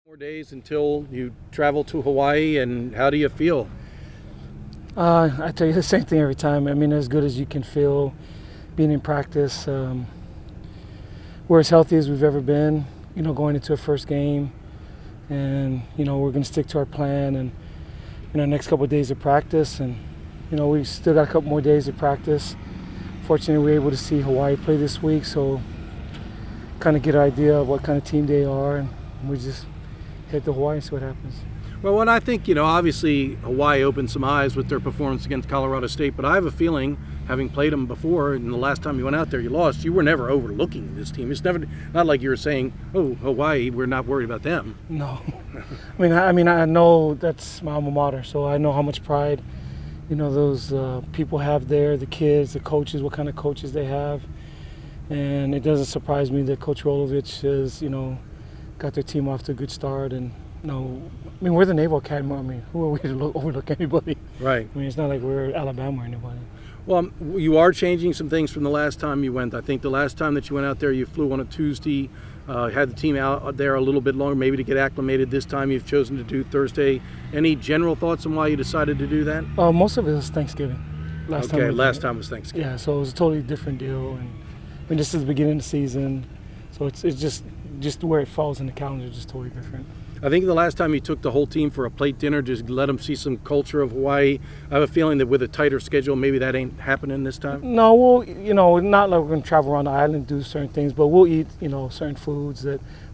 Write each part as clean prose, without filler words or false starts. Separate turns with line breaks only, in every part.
More days until you travel to Hawaii, and how do you feel?
I tell you the same thing every time. I mean, as good as you can feel being in practice. We're as healthy as we've ever been, going into a first game. And, we're going to stick to our plan and, next couple of days of practice. And, we've still got a couple more days of practice. Fortunately, we were able to see Hawaii play this week, so kind of get an idea of what kind of team they are. And we just head to Hawaii and see what happens.
Well, and I think, obviously Hawaii opened some eyes with their performance against Colorado State, but I have a feeling, having played them before, and the last time you went out there you lost, you were never overlooking this team. It's never, not like you were saying, oh, Hawaii, we're not worried about them.
No. I mean, I know that's my alma mater, so I know how much pride, those people have there, the kids, the coaches, what kind of coaches they have. And it doesn't surprise me that Coach Rolovich has, got their team off to a good start. And we're the Naval Academy. I mean, who are we to overlook anybody?
Right.
It's not like we're Alabama or anybody.
Well, you are changing some things from the last time you went. I think the last time that you went out there, you flew on a Tuesday, had the team out there a little bit longer, maybe to get acclimated. This time you've chosen to do Thursday. Any general thoughts on why you decided to do that?
Most of it was Thanksgiving. Last time was
Thanksgiving.
Yeah, so it was a totally different deal. And this is the beginning of the season, so it's just where it falls in the calendar is just totally different.
I think the last time you took the whole team for a plate dinner, just let them see some culture of Hawaii. I have a feeling that with a tighter schedule, maybe that ain't happening this time.
No, we'll, not like we're going to travel around the island, do certain things, but we'll eat, certain foods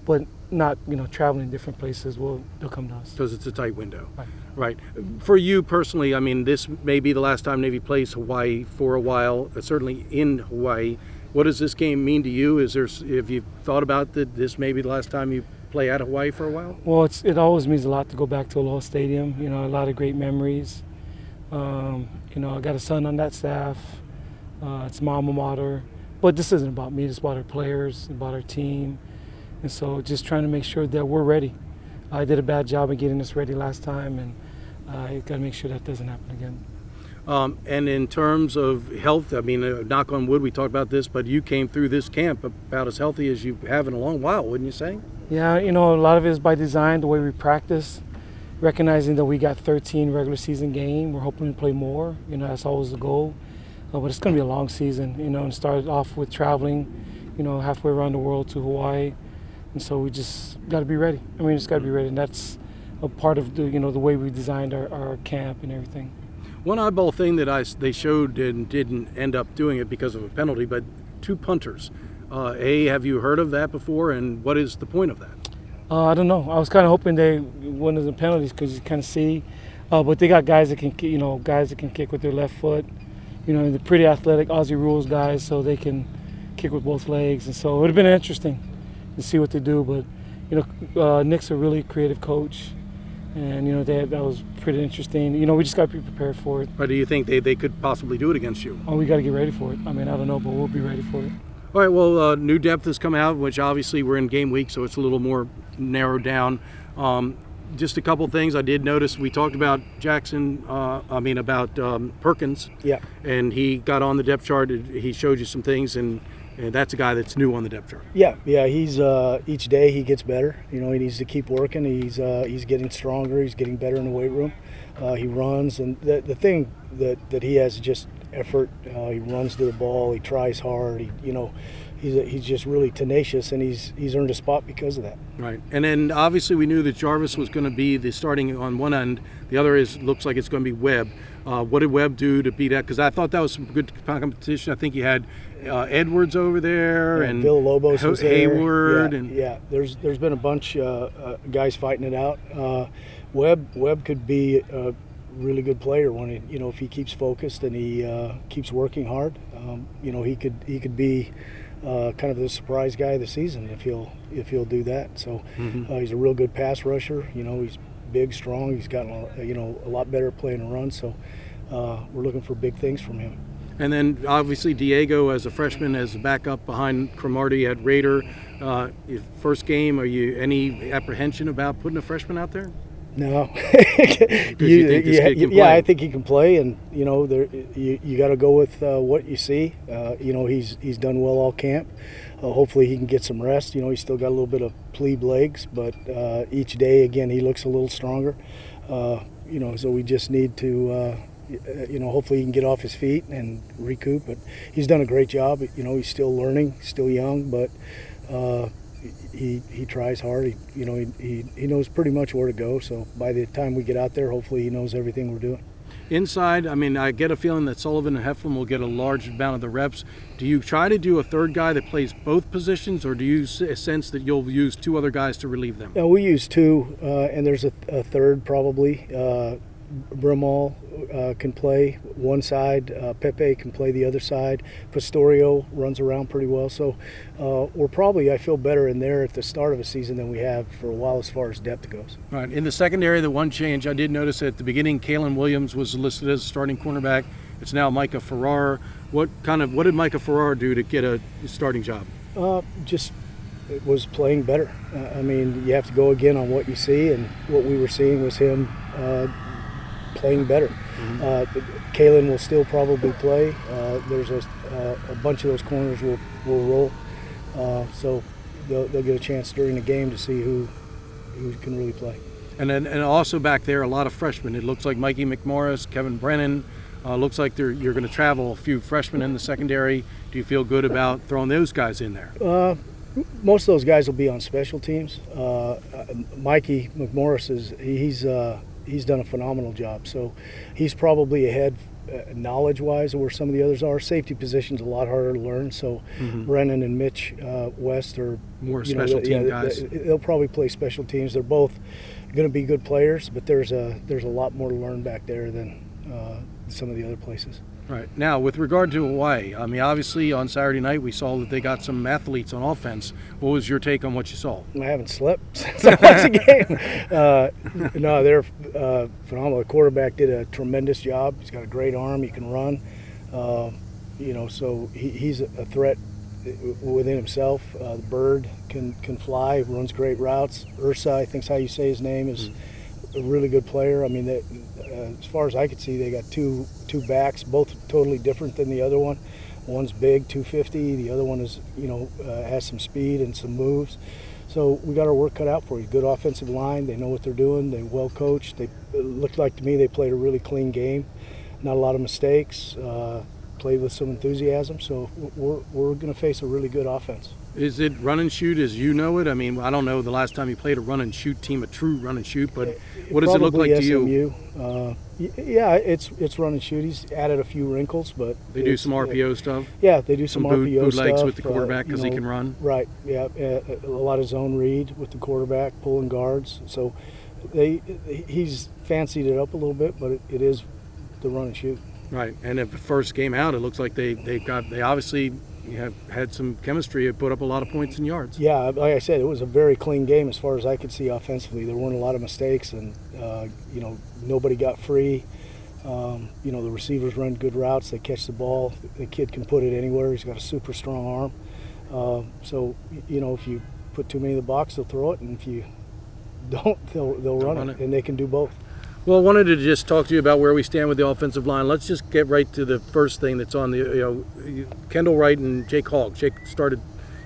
but not, traveling different places. They'll come to us.
Because it's a tight window.
Right.
For you personally, I mean, this may be the last time Navy plays Hawaii for a while, certainly in Hawaii. What does this game mean to you? Have you thought about that this may be the last time you play at Hawaii for a while?
Well, it always means a lot to go back to Aloha Stadium. A lot of great memories. I got a son on that staff. It's my alma mater. But this isn't about me. It's about our players, about our team. And so just trying to make sure that we're ready. I did a bad job of getting us ready last time, and I got to make sure that doesn't happen again.
And in terms of health, I mean, knock on wood, we talked about this, but you came through this camp about as healthy as you have in a long while, wouldn't you say?
Yeah, a lot of it is by design, the way we practice, recognizing that we got 13 regular season games. We're hoping to play more. That's always the goal. But it's going to be a long season, and started off with traveling, halfway around the world to Hawaii. And so we just got to be ready. Just got to be ready, and that's a part of the way we designed our camp and everything.
One oddball thing that they showed and didn't end up doing it because of a penalty, but two punters. Have you heard of that before, and what is the point of that?
I don't know. I was kind of hoping they one of the penalties because you kind of see, but they got guys that can, kick with their left foot. The pretty athletic Aussie rules guys, so they can kick with both legs, and so it would have been interesting to see what they do. But Nick's a really creative coach. And, that was pretty interesting. We just got to be prepared for it.
Or do you think they could possibly do it against you?
Oh, we got to get ready for it. I don't know, but we'll be ready for it.
All right, well, new depth has come out, which obviously we're in game week, so it's a little more narrowed down. Just a couple things I did notice. We talked about Perkins.
Yeah.
And he got on the depth chart. He showed you some things, and that's a guy that's new on the depth chart.
Yeah. He's each day he gets better. He needs to keep working. He's getting stronger. He's getting better in the weight room. He runs, and the thing that he has is just effort. He runs to the ball. He tries hard. He's just really tenacious, and he's earned a spot because of that.
Right. And then obviously we knew that Jarvis was going to be the starting on one end. The other looks like it's going to be Webb. What did Webb do to beat that? Because I thought that was some good competition. I think you had Edwards over there, and
Bill Lobos was there.
Hayward.
There's been a bunch guys fighting it out. Webb could be a really good player when if he keeps focused and he keeps working hard. He could be kind of the surprise guy of the season if he'll do that. So he's a real good pass rusher. He's big, strong. He's gotten a lot better at playing a run. So we're looking for big things from him.
And then obviously Diego as a freshman as a backup behind Cromartie at Raider. First game, are you any apprehension about putting a freshman out there?
No.
You think this kid can play?
Yeah, I think he can play, and you know, you got to go with what you see. You know, he's done well all camp. Hopefully, he can get some rest. You know, he's still got a little bit of plebe legs, but each day, again, he looks a little stronger. You know, so we just need to. You know, hopefully he can get off his feet and recoup. But he's done a great job. You know, he's still learning, still young, but he tries hard. He knows pretty much where to go. So by the time we get out there, hopefully he knows everything we're doing.
Inside, I mean, I get a feeling that Sullivan and Heflin will get a large amount of the reps. Do you try to do a third guy that plays both positions, or do you sense that you'll use two other guys to relieve them?
We use two, and there's a third probably. Brimall can play one side, Pepe can play the other side, Pastorio runs around pretty well, so we're probably, I feel, better in there at the start of a season than we have for a while as far as depth goes.
Right. In the secondary, the one change I did notice at the beginning, Kalen Williams was listed as a starting cornerback. It's now Micah Farrar. What did Micah Farrar do to get a starting job?
Just it was playing better. I mean, you have to go again on what you see, and what we were seeing was him playing better. Kalen will still probably play. There's a bunch of those corners will roll, so they'll get a chance during the game to see who can really play.
And also back there, a lot of freshmen. It looks like Mikey McMorris, Kevin Brennan. Looks like you're going to travel a few freshmen in the secondary. Do you feel good about throwing those guys in there?
Most of those guys will be on special teams. Mikey McMorris he's done a phenomenal job. So he's probably ahead knowledge-wise of where some of the others are. Safety position's a lot harder to learn. So Brennan and Mitch West are
more special team guys.
They'll probably play special teams. They're both going to be good players, but there's a lot more to learn back there than some of the other places.
Right. Now, with regard to Hawaii, I mean, obviously on Saturday night we saw that they got some athletes on offense. What was your take on what you saw?
I haven't slept since I watched the game. No, they're phenomenal. The quarterback did a tremendous job. He's got a great arm. He can run. You know, so he's a threat within himself. The bird can fly, runs great routes. Ursa, I think's how you say his name, is a really good player. I mean, as far as I could see, they got two backs, both totally different than the other one. One's big, 250. The other one is, you know, has some speed and some moves. So we got our work cut out for you. Good offensive line. They know what they're doing. They're well coached. It looked like to me they played a really clean game. Not a lot of mistakes. Played with some enthusiasm. So we're going to face a really good offense.
Is it run and shoot as you know it? I mean, I don't know the last time you played a run and shoot team, a true run and shoot, but what does it look like to you?
Yeah, it's run and shoot. He's added a few wrinkles, but
they do some RPO stuff.
Yeah, they do some RPO
bootlegs
stuff
with the quarterback because he can run.
Right. Yeah, a lot of zone read with the quarterback, pulling guards. So he's fancied it up a little bit, but it is the run and shoot.
Right, and at the first game out, it looks like they obviously have had some chemistry. It put up a lot of points and yards.
Yeah, like I said, it was a very clean game as far as I could see offensively. There weren't a lot of mistakes, and you know, nobody got free. You know, the receivers run good routes. They catch the ball. The kid can put it anywhere. He's got a super strong arm. So you know, if you put too many in the box, they'll throw it, and if you don't, they'll run it, and they can do both.
Well, I wanted to just talk to you about where we stand with the offensive line. Let's just get right to the first thing that's on the, you know, Kendall Wright and Jake Hogg. Jake started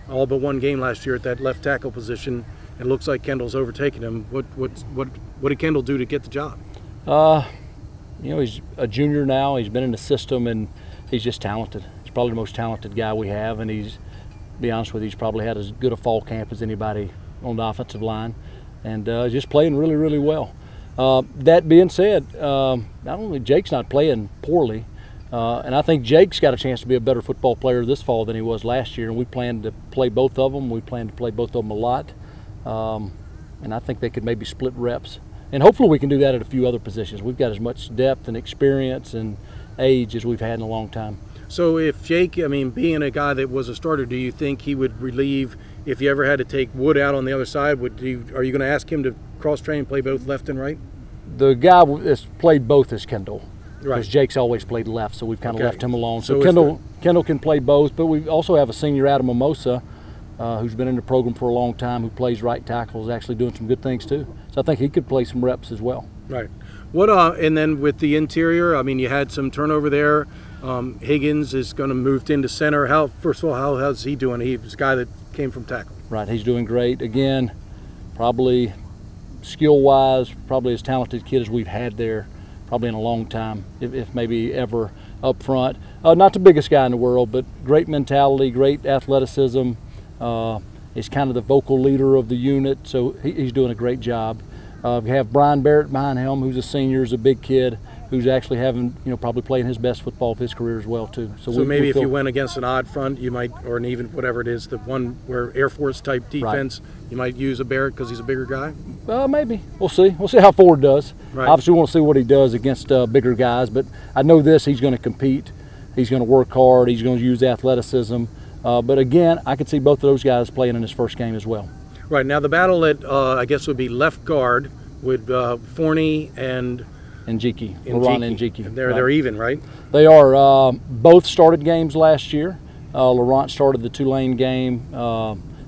all but one game last year at that left tackle position. It looks like Kendall's overtaken him. What did Kendall do to get the job?
You know, he's a junior now. He's been in the system, and he's just talented. He's probably the most talented guy we have, and to be honest with you, he's probably had as good a fall camp as anybody on the offensive line, and just playing really, really well. That being said, not only Jake's not playing poorly, and I think Jake's got a chance to be a better football player this fall than he was last year, and we plan to play both of them. We plan to play both of them a lot, and I think they could maybe split reps. And hopefully we can do that at a few other positions. We've got as much depth and experience and age as we've had in a long time.
So if Jake, I mean, being a guy that was a starter, do you think he would relieve, if you ever had to take Wood out on the other side, are you going to ask him to cross-train, play both left and right?
The guy that's played both is Kendall.
Right.
Because Jake's always played left, so we've kind of left him alone.
So
Kendall can play both, but we also have a senior, Adam Mimosa, who's been in the program for a long time, who plays right tackle, is actually doing some good things too. So I think he could play some reps as well.
Right. What and then with the interior, I mean, you had some turnover there. Higgins is going to move into center. First of all, how's he doing? He's a guy that came from tackle.
Right, he's doing great. Again, probably skill-wise, probably as talented kid as we've had there, probably in a long time, if maybe ever up front. Not the biggest guy in the world, but great mentality, great athleticism. He's kind of the vocal leader of the unit, so he's doing a great job. We have Brian Barrett behind him, who's a senior, is a big kid, who's actually having, probably playing his best football of his career as well too.
So maybe if you went against an odd front, you might, or an even whatever it is, the one where Air Force type defense, right, you might use a Barrett because he's a bigger guy.
Maybe we'll see. We'll see how Ford does.
Right.
Obviously, we want to see what he does against bigger guys, but I know this: he's going to compete. He's going to work hard. He's going to use athleticism. But again, I could see both of those guys playing in his first game as well.
Right, now the battle at I guess would be left guard with Forney and
Njiki, Laurent and Njiki.
They're even, right?
They are. Both started games last year. Laurent started the Tulane game.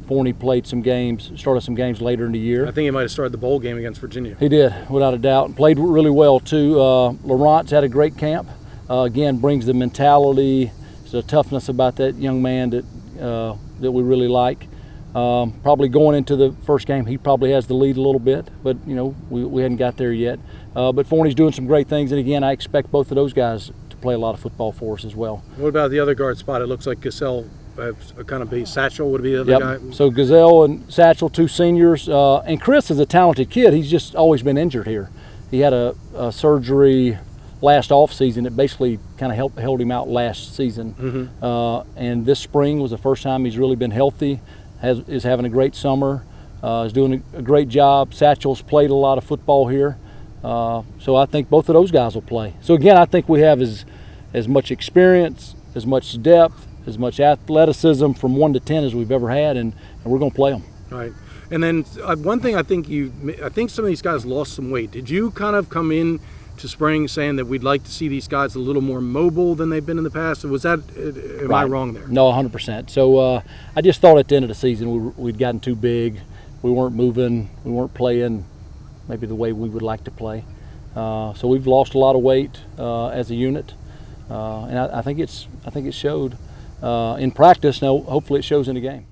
Forney played some games, started some games later in the year.
I think he might have started the bowl game against Virginia.
He did, without a doubt, and played really well too. Laurent's had a great camp. Again, brings the mentality, the toughness about that young man that we really like. Probably going into the first game, he probably has the lead a little bit, but we hadn't got there yet. But Forney's doing some great things, and again, I expect both of those guys to play a lot of football for us as well.
What about the other guard spot? It looks like Gazelle, kind of be Satchel would be the other guy.
So Gazelle and Satchel, two seniors, and Chris is a talented kid. He's just always been injured here. He had a surgery last off season that basically kind of held him out last season. Mm-hmm. And this spring was the first time he's really been healthy. Is having a great summer. Is doing a great job. Satchel's played a lot of football here. So I think both of those guys will play. So again, I think we have as much experience, as much depth, as much athleticism from 1 to 10 as we've ever had, and we're going to play them.
Right. And then one thing I think some of these guys lost some weight. Did you kind of come in to spring saying that we'd like to see these guys a little more mobile than they've been in the past? Was that, am I wrong there?
No, 100%. So I just thought at the end of the season we'd gotten too big. We weren't moving. We weren't playing maybe the way we would like to play. So we've lost a lot of weight as a unit, and I think it showed in practice. Now, hopefully, it shows in the game.